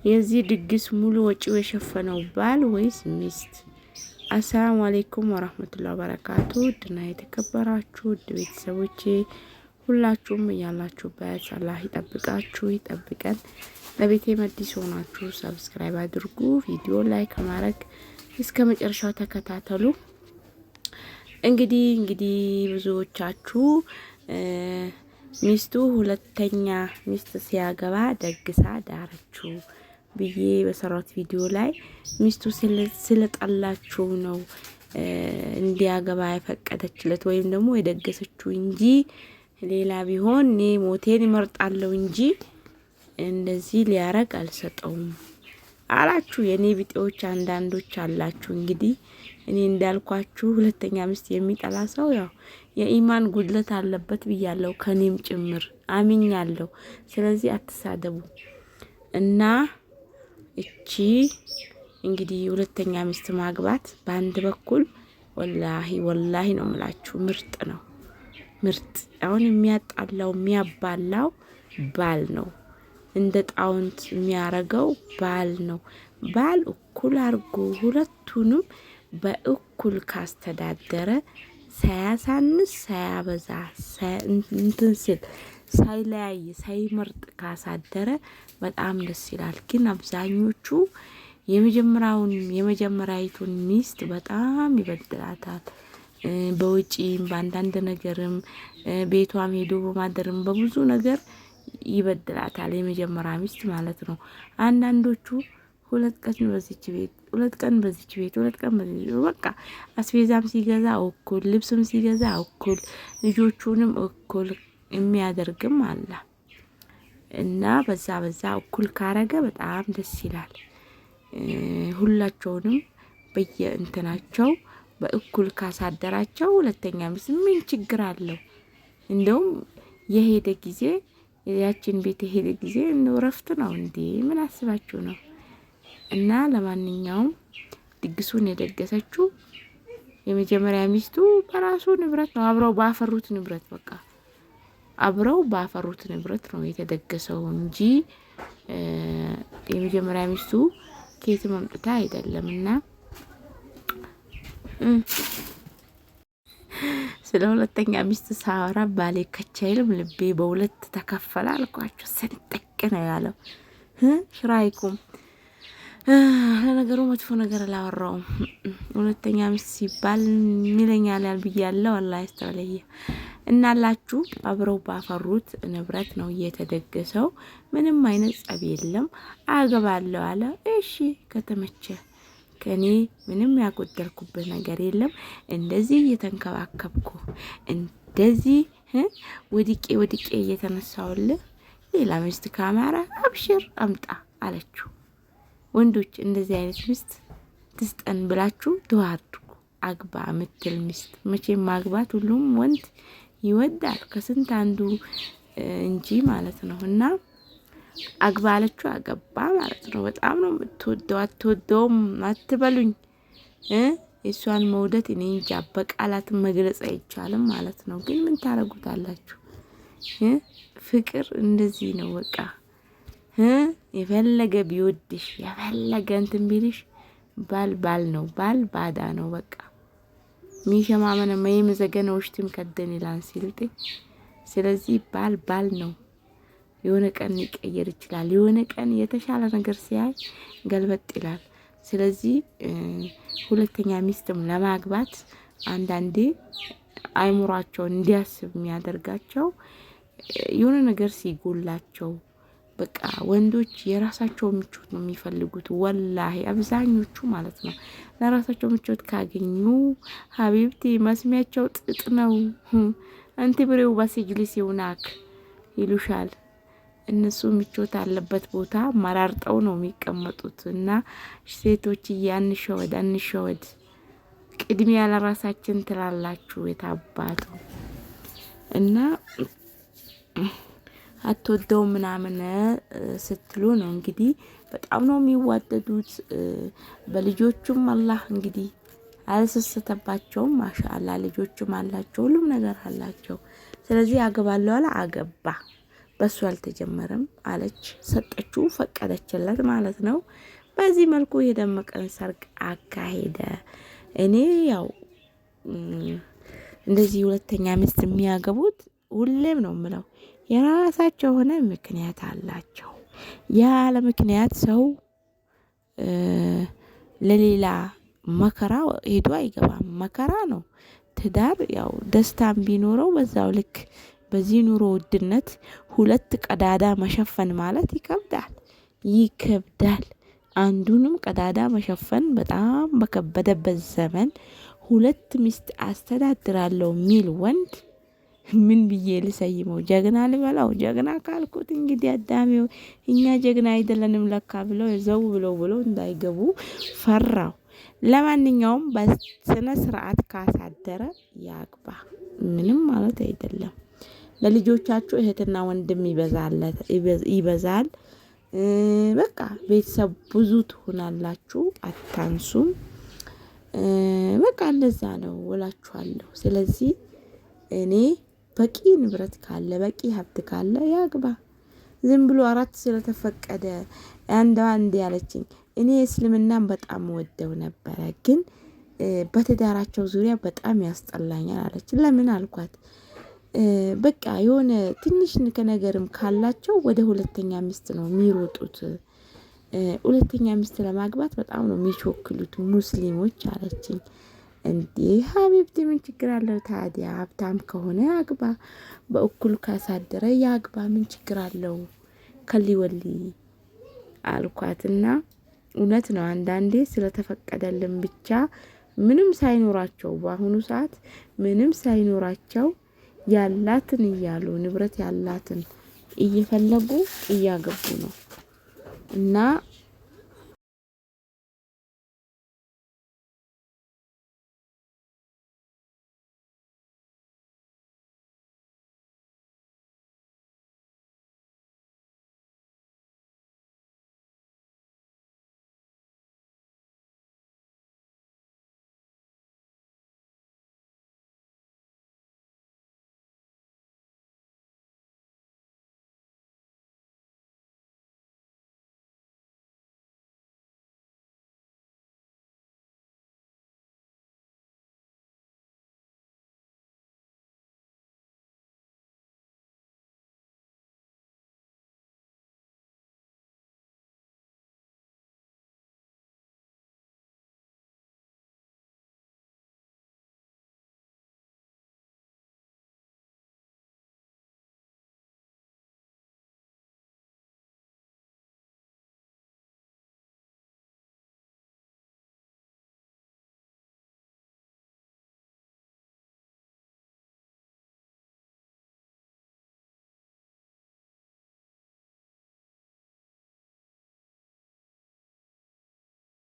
የዚህ ድግስ ሙሉ ወጪው የሸፈነው ባል ወይስ ሚስት? አሰላሙ አለይኩም ወራህመቱላሂ ወበረካቱ። ድና የተከበራችሁ ውድ ቤተሰቦቼ ሁላችሁም እያላችሁበት አላህ ይጠብቃችሁ ይጠብቀን። ለቤቴ መዲስ ሆናችሁ ሰብስክራይብ አድርጉ፣ ቪዲዮ ላይክ ከማድረግ እስከ መጨረሻው ተከታተሉ። እንግዲህ ብዙዎቻችሁ ሚስቱ ሁለተኛ ሚስት ሲያገባ ደግሳ ዳረችው ብዬ በሰራሁት ቪዲዮ ላይ ሚስቱ ስለጠላችሁ ነው እንዲያገባ የፈቀደችለት ወይም ደግሞ የደገሰችው እንጂ ሌላ ቢሆን እኔ ሞቴን ይመርጣለሁ እንጂ እንደዚህ ሊያረግ አልሰጠውም አላችሁ። የኔ ቢጤዎች አንዳንዶች አላችሁ። እንግዲህ እኔ እንዳልኳችሁ ሁለተኛ ሚስት የሚጠላ ሰው ያው የኢማን ጉድለት አለበት ብያለሁ፣ ከኔም ጭምር አምኛለሁ። ስለዚህ አትሳደቡ እና እቺ እንግዲህ ሁለተኛ ሚስት ማግባት በአንድ በኩል ወላሂ ነው የምላችሁ ምርጥ ነው። ምርጥ አሁን የሚያጣላው የሚያባላው ባል ነው። እንደ ጣውንት የሚያረገው ባል ነው። ባል እኩል አርጎ ሁለቱንም በእኩል ካስተዳደረ ሳያሳንስ ሳያበዛ እንትን ሲል ሳይለያይ ሳይመርጥ ካሳደረ በጣም ደስ ይላል። ግን አብዛኞቹ የመጀመሪያይቱን ሚስት በጣም ይበድላታል። በውጪም በአንዳንድ ነገርም ቤቷም ሄዶ በማደርም በብዙ ነገር ይበድላታል። የመጀመሪያ ሚስት ማለት ነው። አንዳንዶቹ ሁለት ቀን በዚች ቤት፣ ሁለት ቀን በዚች ቤት፣ ሁለት ቀን በዚች በቃ አስቤዛም ሲገዛ እኩል፣ ልብስም ሲገዛ እኩል፣ ልጆቹንም እኩል የሚያደርግም አለ እና በዛ እኩል ካረገ በጣም ደስ ይላል። ሁላቸውንም በየእንትናቸው በእኩል ካሳደራቸው ሁለተኛ ሚስት ምን ችግር አለው? እንደውም የሄደ ጊዜ ያችን ቤት የሄደ ጊዜ እንደው ረፍት ነው እንዴ? ምን አስባችሁ ነው? እና ለማንኛውም ድግሱን የደገሰችው የመጀመሪያ ሚስቱ በራሱ ንብረት ነው። አብረው ባፈሩት ንብረት ነው የተደገሰው እንጂ የመጀመሪያ ሚስቱ ከየት መምጣት አይደለምና ስለ ሁለተኛ ሚስት ሳወራ ባሌ ከቻይልም ልቤ በሁለት ተከፈለ አልኳችሁ። ሰንጠቅ ነው ያለው። ሽራይኩም ለነገሩ መጥፎ ነገር አላወራውም። ሁለተኛ ሚስት ሲባል ሚለኛል ብያለሁ። አላህ ያስተውለየ እናላችሁ። አብረው ባፈሩት ንብረት ነው እየተደገሰው። ምንም አይነት ጸብ የለም። አገባለሁ አለ። እሺ ከተመቸ ከኔ ምንም ያጎደልኩበት ነገር የለም። እንደዚህ እየተንከባከብኩ እንደዚህ ወድቄ እየተነሳውልህ ሌላ ሚስት ካማራ አብሽር አምጣ አለችው። ወንዶች እንደዚህ አይነት ሚስት ትስጠን ብላችሁ ዱዓ አድርጉ። አግባ ምትል ሚስት መቼም ማግባት ሁሉም ወንድ ይወዳል፣ ከስንት አንዱ እንጂ ማለት ነው። እና አግባ አለችው፣ አገባ ማለት ነው። በጣም ነው የምትወደው። አትወደውም አትበሉኝ። የእሷን መውደድ እኔ እንጃ በቃላት መግለጽ አይቻልም ማለት ነው። ግን ምን ታረጉታላችሁ? ፍቅር እንደዚህ ነው በቃ። የፈለገ ቢወድሽ የፈለገ እንትን ቢልሽ ባል ነው። ባል ባዳ ነው በቃ። ሚሸማመነ መዘገነ ውሽትም ከደን ይላል ሲልጤ። ስለዚህ ባል ነው። የሆነ ቀን ሊቀየር ይችላል። የሆነ ቀን የተሻለ ነገር ሲያይ ገልበጥ ይላል። ስለዚህ ሁለተኛ ሚስትም ለማግባት አንዳንዴ አይምሯቸውን እንዲያስብ የሚያደርጋቸው የሆነ ነገር ሲጎላቸው፣ በቃ ወንዶች የራሳቸው ምቾት ነው የሚፈልጉት። ወላሂ አብዛኞቹ ማለት ነው። ለራሳቸው ምቾት ካገኙ ሀቢብቲ መስሚያቸው ጥጥ ነው። አንቲ ብሬው ባሲጅሊስ ይውናክ ይሉሻል። እነሱ ምቾት አለበት ቦታ መራርጠው ነው የሚቀመጡት። እና ሴቶች አንሸወድ ቅድሚያ ለራሳችን ትላላችሁ የታባቱ እና አትወደው ምናምን ስትሉ ነው እንግዲህ። በጣም ነው የሚዋደዱት። በልጆቹም አላህ እንግዲህ አልሰሰተባቸውም። ማሻአላ ልጆችም አላቸው፣ ሁሉም ነገር አላቸው። ስለዚህ አገባለሁ አለ አገባ። በሱ አልተጀመረም አለች። ሰጠችው፣ ፈቀደችለት ማለት ነው። በዚህ መልኩ የደመቀን ሰርግ አካሄደ። እኔ ያው እንደዚህ ሁለተኛ ሚስት የሚያገቡት ሁሌም ነው የምለው የራሳቸው ሆነ ምክንያት አላቸው። ያለ ምክንያት ሰው ለሌላ መከራ ሄዶ አይገባም። መከራ ነው። ትዳር ያው ደስታም ቢኖረው በዛው ልክ በዚህ ኑሮ ውድነት ሁለት ቀዳዳ መሸፈን ማለት ይከብዳል። አንዱንም ቀዳዳ መሸፈን በጣም በከበደበት ዘመን ሁለት ሚስት አስተዳድራለሁ የሚል ወንድ ምን ብዬ ልሰይመው? ጀግና ልበላው? ጀግና ካልኩት እንግዲህ አዳሚው እኛ ጀግና አይደለንም ለካ ብለው ዘው ብለው እንዳይገቡ ፈራው። ለማንኛውም በስነ ስርዓት ካሳደረ ያግባ፣ ምንም ማለት አይደለም። ለልጆቻችሁ እህትና ወንድም ይበዛል። በቃ ቤተሰብ ብዙ ትሆናላችሁ፣ አታንሱም። በቃ እንደዛ ነው እላችኋለሁ። ስለዚህ እኔ በቂ ንብረት ካለ በቂ ሀብት ካለ ያግባ። ዝም ብሎ 4 ስለተፈቀደ አንድ ያለችኝ እኔ እስልምናን በጣም ወደው ነበረ፣ ግን በትዳራቸው ዙሪያ በጣም ያስጠላኛል አለች። ለምን አልኳት። በቃ የሆነ ትንሽ ነገርም ካላቸው ወደ ሁለተኛ ሚስት ነው የሚሮጡት። ሁለተኛ ሚስት ለማግባት በጣም ነው የሚቾክሉት ሙስሊሞች አለችኝ። እንዴ ሀቢብቲ ምን ችግር አለው ታዲያ? ሀብታም ከሆነ ያግባ፣ በእኩል ካሳደረ ያግባ፣ ምን ችግር አለው? ከሊወሊ አልኳትና እውነት ነው። አንዳንዴ ስለተፈቀደልን ብቻ ምንም ሳይኖራቸው በአሁኑ ሰዓት ምንም ሳይኖራቸው ያላትን እያሉ ንብረት ያላትን እየፈለጉ እያገቡ ነው። እና